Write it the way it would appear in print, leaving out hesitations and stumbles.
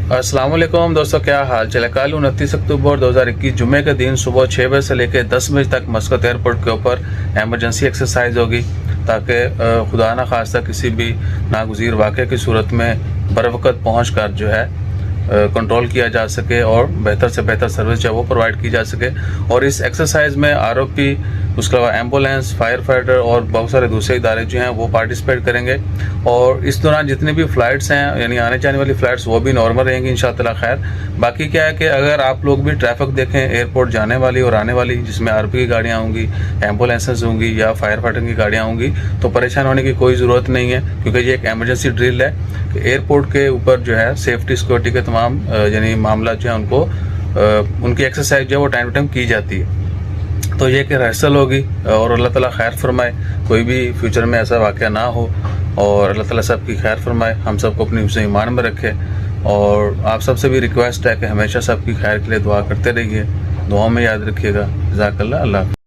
अस्सलाम वालेकुम दोस्तों, क्या हाल चाल है। कल 29 अक्टूबर 2021 जुम्मे के दिन सुबह 6 बजे से लेकर 10 बजे तक मस्कत एयरपोर्ट के ऊपर एमरजेंसी एक्सरसाइज होगी, ताकि खुदा न खास्ता किसी भी नागुज़ीर वाक़े की सूरत में बरवक़्त पहुँच कर जो है कंट्रोल किया जा सके और बेहतर से बेहतर सर्विस जो है वो प्रोवाइड की जा सके। और इस एक्सरसाइज में आरओपी, उसके अलावा एम्बुलेंस, फायर फाइटर और बहुत सारे दूसरे इदारे जो हैं वो पार्टिसिपेट करेंगे। और इस दौरान जितनी भी फ़्लाइट्स हैं, यानी आने जाने वाली फ़्लाइट्स, वो भी नॉर्मल रहेंगी इंशाअल्लाह खैर। बाकी क्या है कि अगर आप लोग भी ट्रैफिक देखें एयरपोर्ट जाने वाली और आने वाली, जिसमें आरओपी की गाड़ियाँ होंगी, एम्बुलेंसेज होंगी या फायर फाइटर की गाड़ियाँ होंगी, तो परेशान होने की कोई ज़रूरत नहीं है, क्योंकि ये एक एमरजेंसी ड्रिल है कि एयरपोर्ट के ऊपर जो है सेफ्टी सिक्योरिटी के तमाम यानी मामला जो है उनको उनकी एक्सरसाइज जो है वो टाइम टू टाइम की जाती है। तो ये कि रिहर्सल होगी और अल्लाह ताला खैर फरमाए, कोई भी फ्यूचर में ऐसा वाक़या ना हो और अल्लाह ताला सबकी खैर फरमाए, हम सबको अपनी हिफ्ज़ ईमान में रखे। और आप सबसे भी रिक्वेस्ट है कि हमेशा सबकी खैर के लिए दुआ करते रहिए, दुआ में याद रखिएगा। जज़ाकल्लाह। अल्लाह।